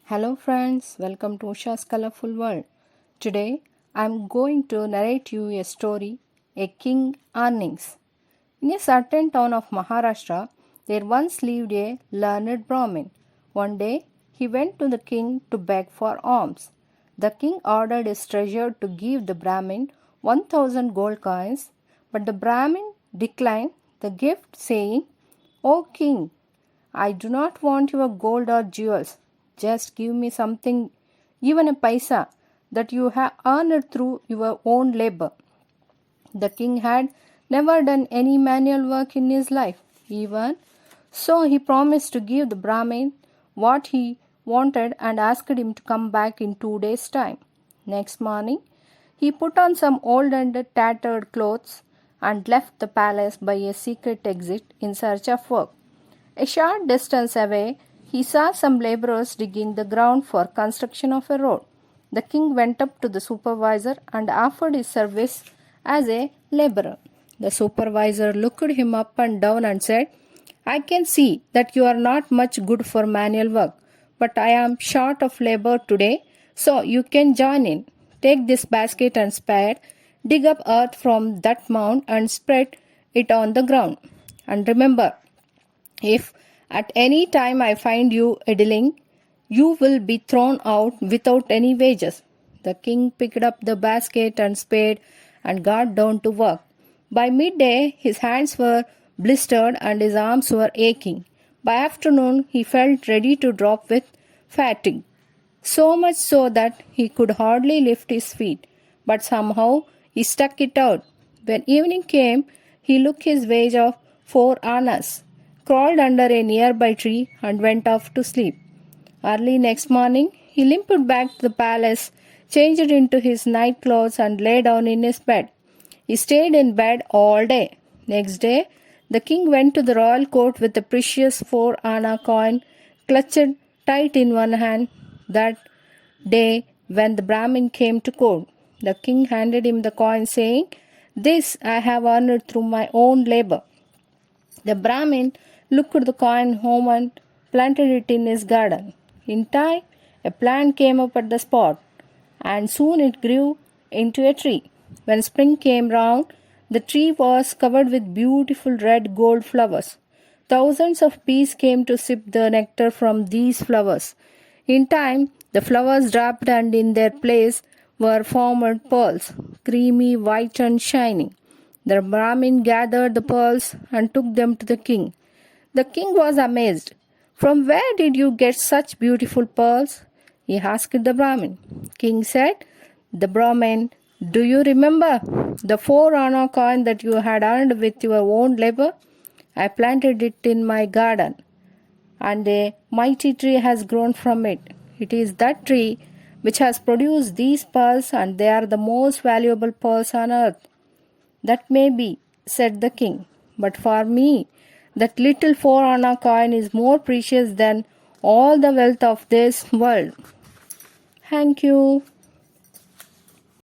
Hello friends, welcome to Usha's Colorful World. Today I am going to narrate you a story, A King Earnings. In a certain town of Maharashtra, there once lived a learned Brahmin. One day he went to the king to beg for alms. The king ordered his treasurer to give the Brahmin 1000 gold coins, but the Brahmin declined the gift, saying, "O king, I do not want your gold or jewels. Just give me something, even a paisa, that you have earned through your own labor." The king had never done any manual work in his life. Even so, he promised to give the Brahmin what he wanted and asked him to come back in 2 days' time. Next morning, he put on some old and tattered clothes and left the palace by a secret exit in search of work. A short distance away, he saw some laborers digging the ground for construction of a road. The king went up to the supervisor and offered his service as a laborer. The supervisor looked him up and down and said, "I can see that you are not much good for manual work, but I am short of labor today, so you can join in. Take this basket and spade, dig up earth from that mound and spread it on the ground. And remember, if at any time I find you idling, you will be thrown out without any wages." The king picked up the basket and spade and got down to work. By midday, his hands were blistered and his arms were aching. By afternoon, he felt ready to drop with fatigue, so much so that he could hardly lift his feet. But somehow he stuck it out. When evening came, he took his wage of 4 annas, crawled under a nearby tree, and went off to sleep. Early next morning, he limped back to the palace, changed into his night clothes, and lay down in his bed. He stayed in bed all day. Next day, the king went to the royal court with the precious 4 anna coin clutched tight in one hand. That day, when the Brahmin came to court, the king handed him the coin, saying, "This I have earned through my own labor." The Brahmin looked the coin home and planted it in his garden. In time, a plant came up at the spot, and soon it grew into a tree. When spring came round, the tree was covered with beautiful red gold flowers. Thousands of bees came to sip the nectar from these flowers. In time, the flowers dropped, and in their place were formed pearls, creamy, white, and shining. The Brahmin gathered the pearls and took them to the king. The king was amazed. "From where did you get such beautiful pearls?" he asked the Brahmin. King said, "The Brahmin, do you remember the 4 anna coin that you had earned with your own labor? I planted it in my garden, and a mighty tree has grown from it. It is that tree which has produced these pearls, and they are the most valuable pearls on earth." "That may be," said the king, "but for me, that little 4 anna coin is more precious than all the wealth of this world." Thank you.